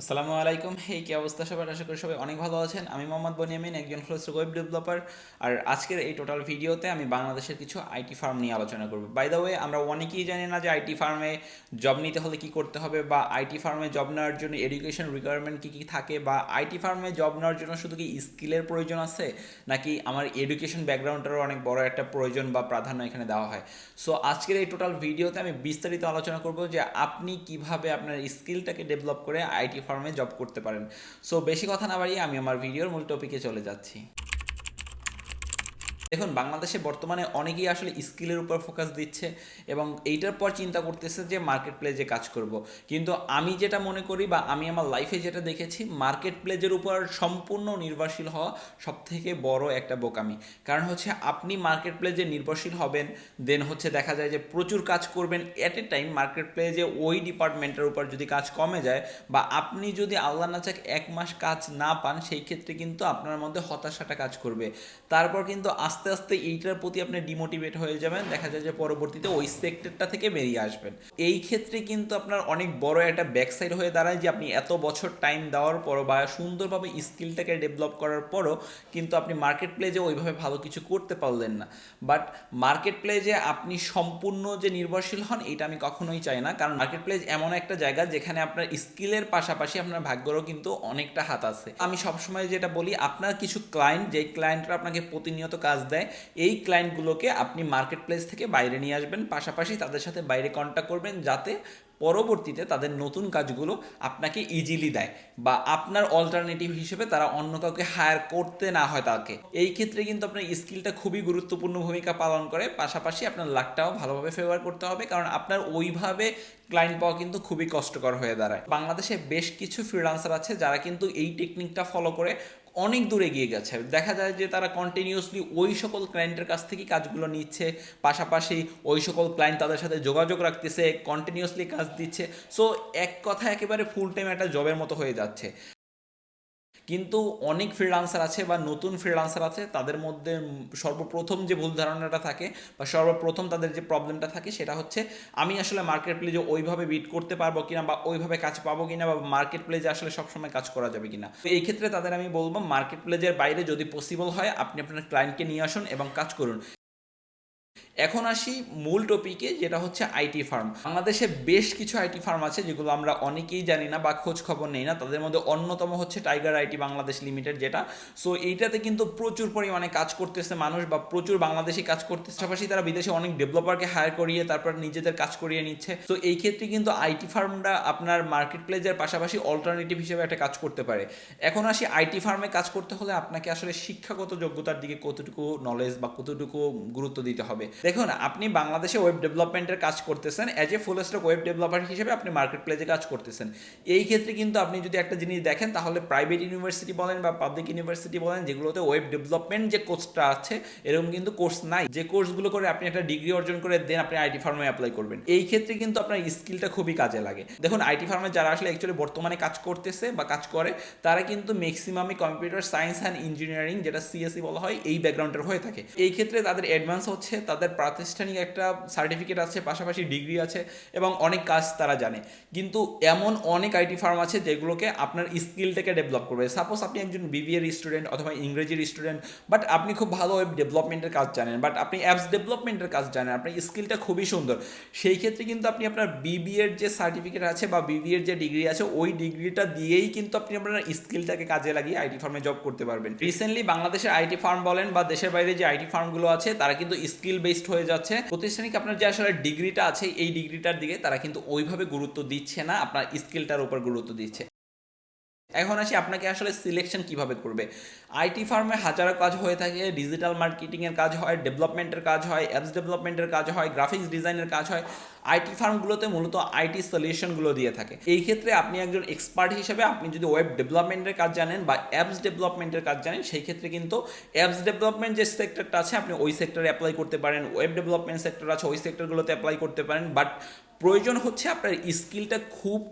আসসালামু আলাইকুম। কি অবস্থা সবার? আশা করি সবাই অনেক ভালো আছেন। আমি মোহাম্মদ বনি আমিন, একজন ফুল স্ট্যাক ওয়েব ডেভেলপার। আর আজকের এই টোটাল ভিডিওতে আমি বাংলাদেশের কিছু আইটি ফার্ম নিয়ে আলোচনা করব। বাই দ্য ওয়ে, আমরা অনেকেই জানি না যে আইটি ফার্মে জব নিতে হলে কি করতে হবে, বা আইটি ফার্মে জব নেওয়ার জন্য এডুকেশন রিকোয়ারমেন্ট কী কী থাকে, বা আইটি ফার্মে জব নেওয়ার জন্য শুধু কি স্কিলের প্রয়োজন আছে, নাকি আমার এডুকেশন ব্যাকগ্রাউন্ডেরও অনেক বড় একটা প্রয়োজন বা প্রাধান্য এখানে দেওয়া হয়। সো আজকের এই টোটাল ভিডিওতে আমি বিস্তারিত আলোচনা করব যে আপনি কিভাবে আপনার স্কিলটাকে ডেভেলপ করে আইটি ফার্মে জব করতে পারেন। সো বেশি কথা না বাড়িয়ে আমি আমার ভিডিওর মূল টপিকে চলে যাচ্ছি। দেখুন, বাংলাদেশে বর্তমানে অনেকেই আসলে স্কিলের উপর ফোকাস দিচ্ছে এবং এইটার পর চিন্তা করতেছে যে মার্কেট প্লেসে কাজ করব। কিন্তু আমি যেটা মনে করি বা আমি আমার লাইফে যেটা দেখেছি, মার্কেট প্লেসের উপর সম্পূর্ণ নির্ভরশীল হওয়া সবথেকে বড় একটা বোকামি। কারণ হচ্ছে আপনি মার্কেট প্লেসে নির্ভরশীল হবেন, দেন হচ্ছে দেখা যায় যে প্রচুর কাজ করবেন এট এ টাইম। মার্কেট প্লেসে ওই ডিপার্টমেন্টের উপর যদি কাজ কমে যায়, বা আপনি যদি আল্লাহ না চাক 1 মাস কাজ না পান, সেই ক্ষেত্রে কিন্তু আপনার মধ্যে হতাশাটা কাজ করবে। তারপর কিন্তু আস্তে আস্তে এইটার প্রতি আপনি ডিমোটিভেট হয়ে যাবেন, দেখা যায় যে পরবর্তীতে ওই সেক্টরটা থেকে বেরিয়ে আসবেন। এই ক্ষেত্রে কিন্তু আপনার অনেক বড় একটা ব্যাকসাইড হয়ে দাঁড়ায় যে আপনি এত বছর টাইম দেওয়ার পরও বা সুন্দরভাবে স্কিলটাকে ডেভেলপ করার পরও কিন্তু আপনি মার্কেট প্লেসে ওইভাবে ভালো কিছু করতে পারলেন না। বাট মার্কেট প্লেসে আপনি সম্পূর্ণ যে নির্ভরশীল হন, এটা আমি কখনোই চাই না। কারণ মার্কেট প্লেস এমন একটা জায়গা যেখানে আপনার স্কিলের পাশাপাশি আপনার ভাগ্যেরও কিন্তু অনেকটা হাত আছে। আমি সবসময় যেটা বলি, আপনার কিছু ক্লায়েন্ট, যে ক্লায়েন্টরা আপনাকে প্রতিনিয়ত কাজ দেয়, এই ক্লায়েন্টগুলোকে আপনি মার্কেট প্লেস থেকে বাইরে নিয়ে আসবেন, পাশাপাশি তাদের সাথে বাইরে কন্ট্যাক্ট করবেন, যাতে পরবর্তীতে তাদের নতুন কাজগুলো আপনাকে ইজিলি দেয়, বা আপনার অল্টারনেটিভ হিসেবে তারা অন্য কাউকে হায়ার করতে না হয় তাকে। এই ক্ষেত্রে কিন্তু আপনার স্কিলটা খুবই গুরুত্বপূর্ণ ভূমিকা পালন করে। পাশাপাশি আপনার লাকটাও ভালোভাবে ফেভার করতে হবে, কারণ আপনার ওইভাবে ক্লায়েন্ট পাওয়া কিন্তু খুবই কষ্টকর হয়ে দাঁড়ায়। বাংলাদেশে বেশ কিছু ফ্রিল্যান্সার আছে যারা কিন্তু এই টেকনিকটা ফলো করে অনেক দূরে এগিয়ে গেছে। দেখা যায় যে তারা কন্টিনিউসলি ওই সকল ক্লায়েন্টের কাছ থেকেই কাজগুলো নিচ্ছে, পাশাপাশি ওই সকল ক্লায়েন্ট তাদের সাথে যোগাযোগ রাখতেছে, কন্টিনিউসলি কাজ দিচ্ছে। সো এক কথা একেবারে ফুল টাইম একটা জবের মতো হয়ে যাচ্ছে। কিন্তু অনেক ফ্রিল্যান্সার আছে বা নতুন ফ্রিল্যান্সার আছে, তাদের মধ্যে সর্বপ্রথম যে ভুল ধারণাটা থাকে বা সর্বপ্রথম তাদের যে প্রবলেমটা থাকে, সেটা হচ্ছে আমি আসলে মার্কেট প্লেসে ওইভাবে বিট করতে পারবো কিনা, বা ওইভাবে কাজ পাবো কিনা, বা মার্কেট প্লেসে আসলে সবসময় কাজ করা যাবে কিনা। তো এই ক্ষেত্রে তাদের আমি বলবো, মার্কেট প্লেসের বাইরে যদি পসিবল হয় আপনি আপনার ক্লায়েন্টকে নিয়ে আসুন এবং কাজ করুন। এখন আসি মূল টপিকে, যেটা হচ্ছে আইটি ফার্ম। বাংলাদেশে বেশ কিছু আইটি ফার্ম আছে যেগুলো আমরা অনেকেই জানি না বা খোঁজ খবর নেই না। তাদের মধ্যে অন্যতম হচ্ছে টাইগার আইটি বাংলাদেশ লিমিটেড, যেটা সো এইটাতে কিন্তু প্রচুর পরিমাণে কাজ করতেছে মানুষ, বা প্রচুর বাংলাদেশি কাজ করতেছে। পাশাপাশি তারা বিদেশে অনেক ডেভেলপারকে হায়ার করিয়ে তারপর নিজেদের কাজ করিয়ে নিচ্ছে। তো এই ক্ষেত্রে কিন্তু আইটি ফার্মরা আপনার মার্কেট প্লেসের পাশাপাশি অল্টারনেটিভ হিসেবে একটা কাজ করতে পারে। এখন আসি আইটি ফার্মে কাজ করতে হলে আপনাকে আসলে শিক্ষাগত যোগ্যতার দিকে কতটুকু নলেজ বা কতটুকু গুরুত্ব দিতে হবে। দেখুন, আপনি বাংলাদেশে ওয়েব ডেভেলপমেন্টের কাজ করতেছেন, as a full stack web developer হিসেবে আপনি মার্কেট প্লেসে কাজ করতেছেন। এই ক্ষেত্রে কিন্তু আপনি যদি একটা জিনিস দেখেন, তাহলে প্রাইভেট ইউনিভার্সিটি বলেন বা পাবলিক ইউনিভার্সিটি বলেন, যেগুলোতে ওয়েব ডেভেলপমেন্ট যে কোর্সটা আছে, এরকম কিন্তু কোর্স নাই। যে কোর্সগুলো করে আপনি একটা ডিগ্রি অর্জন করে দেন আপনি আইটি ফার্মে অ্যাপ্লাই করবেন। এই ক্ষেত্রে কিন্তু আপনার স্কিলটা খুবই কাজে লাগে। দেখুন, আইটি ফার্মে যারা আসলে অ্যাকচুয়ালি বর্তমানে কাজ করতেছে বা কাজ করে, তারা কিন্তু ম্যাক্সিমামই কম্পিউটার সায়েন্স অ্যান্ড ইঞ্জিনিয়ারিং, যেটা সিএসই বলা হয়, এই ব্যাকগ্রাউন্ডের হয়ে থাকে। এই ক্ষেত্রে তাদের অ্যাডভান্স হচ্ছে, তাদের প্রাতিষ্ঠানিক একটা সার্টিফিকেট আছে, পাশাপাশি ডিগ্রি আছে, এবং অনেক কাজ তারা জানে। কিন্তু এমন অনেক আইটি ফার্ম আছে যেগুলোকে আপনার স্কিলটাকে ডেভেলপ করবে। সাপোজ আপনি একজন বিবিএর স্টুডেন্ট অথবা ইংরেজির স্টুডেন্ট, বাট আপনি খুব ভালো ওয়েব ডেভেলপমেন্টের কাজ জানেন, বাট আপনি অ্যাপস ডেভেলপমেন্টের কাজ জানেন, আপনার স্কিলটা খুবই সুন্দর। সেই ক্ষেত্রে কিন্তু আপনি আপনার বিবিএর যে সার্টিফিকেট আছে বা বিবিএর যে ডিগ্রি আছে, ওই ডিগ্রিটা দিয়েই কিন্তু আপনি আপনার স্কিলটাকে কাজে লাগিয়ে আইটি ফার্মে জব করতে পারবেন। রিসেন্টলি বাংলাদেশের আইটি ফার্ম বলেন বা দেশের বাইরে যে আইটি ফার্মগুলো আছে, তারা কিন্তু স্কিল বেসড হয়ে যাচ্ছে। প্রতিষ্ঠানিক আপনার যে আসলে ডিগ্রিটা আছে, এই ডিগ্রিটার দিকে তারা কিন্তু ওইভাবে গুরুত্ব দিচ্ছে না, আপনার স্কিলটার উপর গুরুত্ব দিচ্ছে। এখন আসি আপনাকে আসলে সিলেকশন কিভাবে করবে। আইটি ফার্মে হাজারো কাজ হয়ে থাকে, ডিজিটাল মার্কেটিংয়ের কাজ হয়, ডেভেলপমেন্টের কাজ হয়, অ্যাপস ডেভেলপমেন্টের কাজ হয়, গ্রাফিক্স ডিজাইনের কাজ হয়। আইটি ফার্মগুলোতে মূলত আইটি সলিউশনগুলো দিয়ে থাকে। এই ক্ষেত্রে আপনি একজন এক্সপার্ট হিসেবে আপনি যদি ওয়েব ডেভেলপমেন্টের কাজ জানেন বা অ্যাপস ডেভেলপমেন্টের কাজ জানেন, সেই ক্ষেত্রে কিন্তু অ্যাপস ডেভেলপমেন্ট যে সেক্টরটা আছে আপনি ওই সেক্টরে অ্যাপ্লাই করতে পারেন, ওয়েব ডেভেলপমেন্ট সেক্টর আছে ওই সেক্টরগুলোতে অ্যাপ্লাই করতে পারেন। বাট প্রয়োজন হচ্ছে আপনার স্কিলটা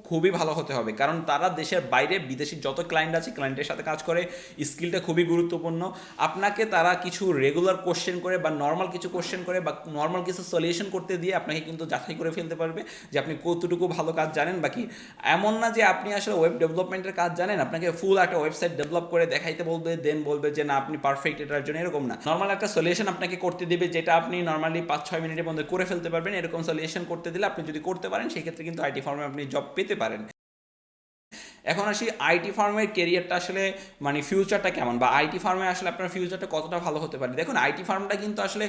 খুবই ভালো হতে হবে, কারণ তারা দেশের বাইরে বিদেশি যত ক্লায়েন্ট আছে ক্লায়েন্টের সাথে কাজ করে, স্কিলটা খুবই গুরুত্বপূর্ণ। আপনাকে তারা কিছু রেগুলার কোশ্চেন করে বা নর্মাল কিছু কোশ্চেন করে বা নর্মাল কিছু সলিউশন করতে দিয়ে আপনাকে কিন্তু যাচাই করে ফেলতে পারবে যে আপনি কতটুকু ভালো কাজ জানেন। বাকি এমন না যে আপনি আসলে ওয়েব ডেভেলপমেন্টের কাজ জানেন, আপনাকে ফুল একটা ওয়েবসাইট ডেভেলপ করে দেখাইতে বলবে, দেন বলবে যে না আপনি পারফেক্ট এটার জন্য, এরকম না। নর্মাল একটা সলিউশন আপনাকে করতে দেবে যেটা আপনি নর্মালি 5-6 মিনিটের মধ্যে করে ফেলতে পারবেন। এরকম সলিউশন করতে দিলে আপনি যদি করতে পারেন সেক্ষেত্রে কিন্তু আইটি ফার্মে আপনি জব পেতে পারেন। এখন আসি আইটি ফার্মের কেরিয়ারটা আসলে মানে ফিউচারটা কেমন, বা আইটি ফার্মে আসলে আপনার ফিউচারটা কতটা ভালো হতে পারে। দেখুন আইটি ফার্মটা কিন্তু আসলে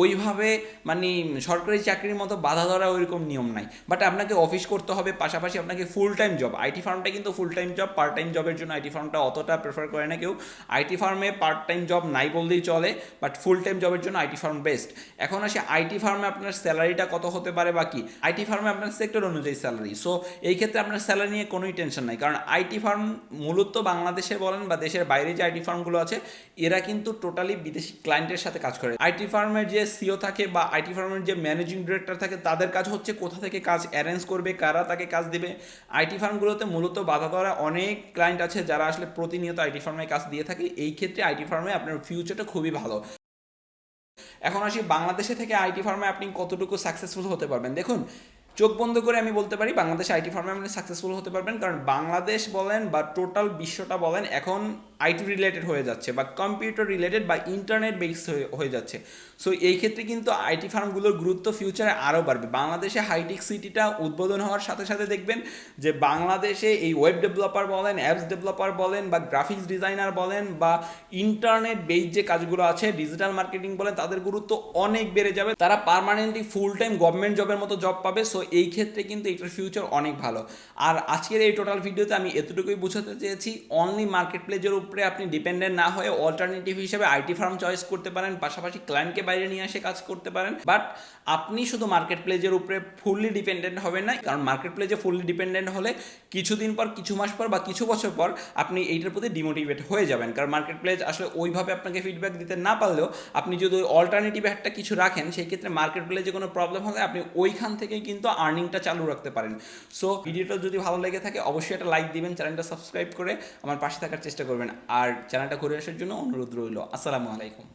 ওইভাবে মানে সরকারি চাকরির মতো বাধা ধরা ওইরকম নিয়ম নাই, বাট আপনাকে অফিস করতে হবে, পাশাপাশি আপনাকে ফুল টাইম জব। আইটি ফার্মটা কিন্তু full time job, part time জবের জন্য আইটি ফার্মটা অতটা প্রেফার করে না কেউ। আইটি ফার্মে পার্ট টাইম জব নাই বললেই চলে, বাট ফুল টাইম জবের জন্য আইটি ফার্ম বেস্ট। এখন আসে আইটি ফার্মে আপনার স্যালারিটা কত হতে পারে বা কি। আইটি ফার্মে আপনার সেক্টর অনুযায়ী স্যালারি, সো এই ক্ষেত্রে আপনার স্যালারি নিয়ে কোনোই টেনশন নাই, কারণ আইটি ফার্ম মূলত বাংলাদেশে বলেন বা দেশের বাইরে যে আইটি ফার্মগুলো আছে এরা কিন্তু টোটালি বিদেশি ক্লায়েন্টের সাথে কাজ করে। আইটি ফার্মের যে সিও থাকে বা আইটি ফার্মের যে ম্যানেজিং ডিরেক্টর থাকে তাদের কাজ হচ্ছে কোথা থেকে কাজ অ্যারেঞ্জ করবে, কারা তাকে কাজ দেবে। আইটি ফার্মগুলোতে মূলত বাধা ধরা অনেক ক্লায়েন্ট আছে যারা আসলে প্রতিনিয়ত আইটি ফার্মে কাজ দিয়ে থাকে। এই ক্ষেত্রে আইটি ফার্মে আপনার ফিউচারটা খুবই ভালো। এখন আসি বাংলাদেশে থেকে আইটি ফার্মে আপনি কতটুকু সাকসেসফুল হতে পারবেন। দেখুন চোখ বন্ধ করে আমি বলতে পারি বাংলাদেশে আইটি ফার্মে আপনি সাকসেসফুল হতে পারবেন, কারণ বাংলাদেশ বলেন বা টোটাল বিশ্বটা বলেন এখন আইটি রিলেটেড হয়ে যাচ্ছে বা কম্পিউটার রিলেটেড বা ইন্টারনেট বেসড হয়ে যাচ্ছে। সো এই ক্ষেত্রে কিন্তু আইটি ফার্মগুলোর গুরুত্ব ফিউচারে আরও বাড়বে। বাংলাদেশে হাইটেক সিটিটা উদ্বোধন হওয়ার সাথে সাথে দেখবেন যে বাংলাদেশে এই ওয়েব ডেভেলপার বলেন, অ্যাপস ডেভেলপার বলেন বা গ্রাফিক্স ডিজাইনার বলেন বা ইন্টারনেট বেসড যে কাজগুলো আছে ডিজিটাল মার্কেটিং বলেন, তাদের গুরুত্ব অনেক বেড়ে যাবে। তারা পার্মানেন্টলি ফুল টাইম গভর্নমেন্ট জবের মতো জব পাবে। সো এই ক্ষেত্রে কিন্তু এটার ফিউচার অনেক ভালো। আর আজকের এই টোটাল ভিডিওতে আমি এতটুকুই বোঝাতে চেয়েছি, অনলি মার্কেট প্লেসের উপরে আপনি ডিপেন্ডেন্ট না হয়ে অল্টারনেটিভ হিসেবে আইটি ফার্ম চয়েস করতে পারেন, পাশাপাশি ক্লায়েন্টকে বাইরে নিয়ে এসে কাজ করতে পারেন। বাট আপনি শুধু মার্কেট প্লেসের উপরে ফুললি ডিপেন্ডেন্ট হবেন না, কারণ মার্কেট প্লেসে ফুললি ডিপেন্ডেন্ট হলে কিছুদিন পর, কিছু মাস পর বা কিছু বছর পর আপনি এইটার প্রতি ডিমোটিভেট হয়ে যাবেন, কারণ মার্কেট প্লেস আসলে ওইভাবে আপনাকে ফিডব্যাক দিতে না পারলেও আপনি যদি ওই অল্টারনেটিভ একটা কিছু রাখেন সেই ক্ষেত্রে মার্কেট প্লেসে কোনো প্রবলেম হলে আপনি ওইখান থেকেই কিন্তু আর্নিংটা চালু রাখতে পারেন। সো ভিডিওটা যদি ভালো লেগে থাকে অবশ্যই একটা লাইক দিবেন, চ্যানেলটা সাবস্ক্রাইব করে আমার পাশে থাকার চেষ্টা করবেন, আর চ্যানেলটা ঘুরে আসার জন্য অনুরোধ রইল। আসসালামু আলাইকুম।